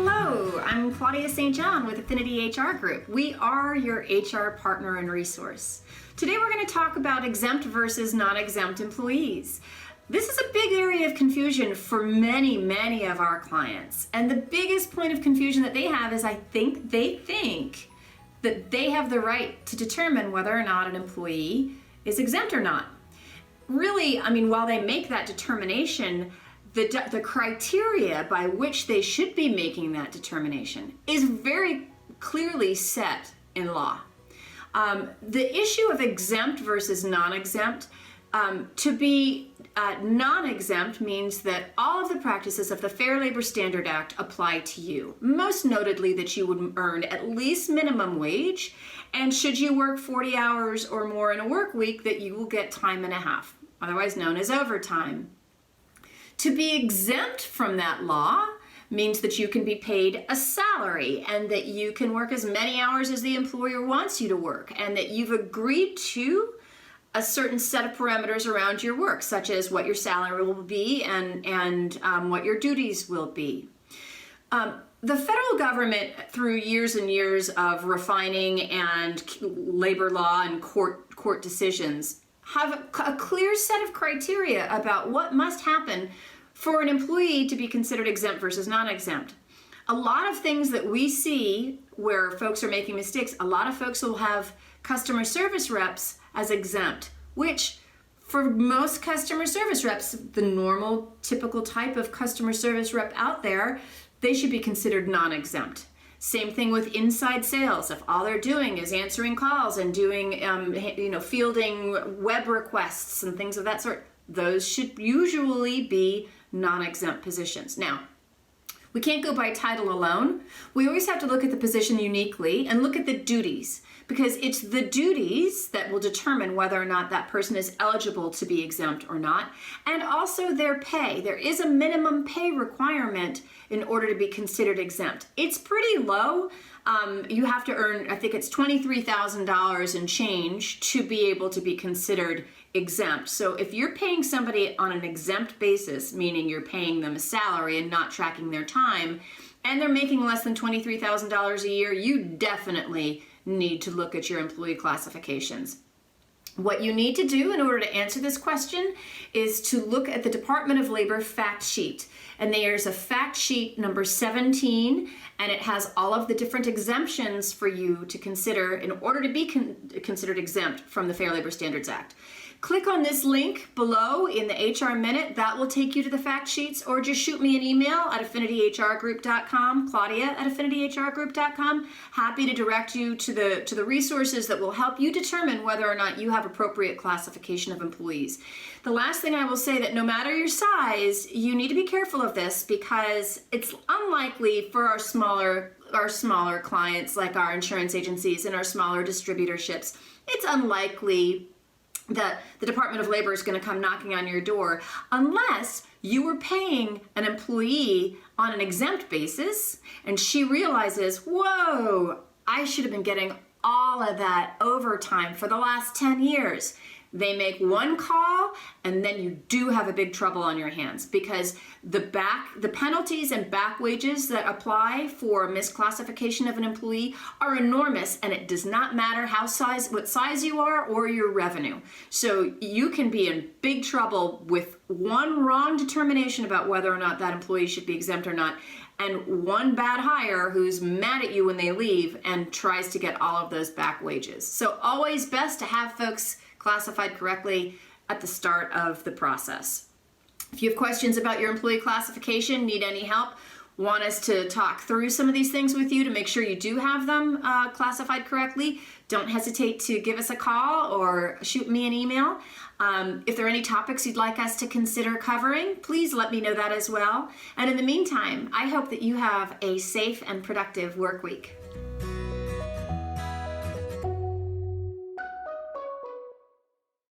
Hello, I'm Claudia St. with Affinity HR Group. We are your HR partner and resource. Today we're going to talk about exempt versus non-exempt employees. This is a big area of confusion for many of our clients. And the biggest point of confusion that they have is they think that they have the right to determine whether or not an employee is exempt or not. Really, while they make that determination, the criteria by which they should be making that determination is very clearly set in law. The issue of exempt versus non-exempt, to be non-exempt means that all of the practices of the Fair Labor Standard Act apply to you. Most notably that you would earn at least minimum wage, and should you work 40 hours or more in a work week, that you will get time and a half, otherwise known as overtime. To be exempt from that law means that you can be paid a salary and that you can work as many hours as the employer wants you to work, and that you've agreed to a certain set of parameters around your work, such as what your salary will be and what your duties will be. The federal government, through years and years of refining and labor law and court decisions, have a clear set of criteria about what must happen for an employee to be considered exempt versus non-exempt. A lot of things that we see where folks are making mistakes, a lot of folks will have customer service reps as exempt, which for most customer service reps, the normal typical type of customer service rep out there, they should be considered non-exempt. Same thing with inside sales. If all they're doing is answering calls and doing, fielding web requests and things of that sort, those should usually be non-exempt positions. Now, we can't go by title alone. We always have to look at the position uniquely and look at the duties, because it's the duties that will determine whether or not that person is eligible to be exempt or not, and also their pay. There is a minimum pay requirement in order to be considered exempt. It's pretty low. You have to earn, I think it's $23,000 and change to be able to be considered exempt. So if you're paying somebody on an exempt basis, meaning you're paying them a salary and not tracking their time, and they're making less than $23,000 a year, you definitely need to look at your employee classifications. What you need to do in order to answer this question is to look at the Department of Labor fact sheet. And there's a fact sheet number 17, and it has all of the different exemptions for you to consider in order to be considered exempt from the Fair Labor Standards Act. Click on this link below in the HR Minute. That will take you to the fact sheets, or just shoot me an email at affinityhrgroup.com, Claudia@affinityhrgroup.com. Happy to direct you to the resources that will help you determine whether or not you have appropriate classification of employees. The last thing I will say, that no matter your size, you need to be careful of this, because it's unlikely for our smaller clients, like our insurance agencies and our smaller distributorships, it's unlikely that the Department of Labor is going to come knocking on your door unless you were paying an employee on an exempt basis and she realizes, whoa, I should have been getting all of that overtime for the last 10 years. They make one call, and then you do have a big trouble on your hands, because the penalties and back wages that apply for misclassification of an employee are enormous, and it does not matter what size you are or your revenue. So you can be in big trouble with one wrong determination about whether or not that employee should be exempt or not, and one bad hire who's mad at you when they leave and tries to get all of those back wages. So always best to have folks classified correctly at the start of the process. If you have questions about your employee classification, need any help, want us to talk through some of these things with you to make sure you do have them classified correctly, don't hesitate to give us a call or shoot me an email. If there are any topics you'd like us to consider covering, please let me know that as well. And in the meantime, I hope that you have a safe and productive work week.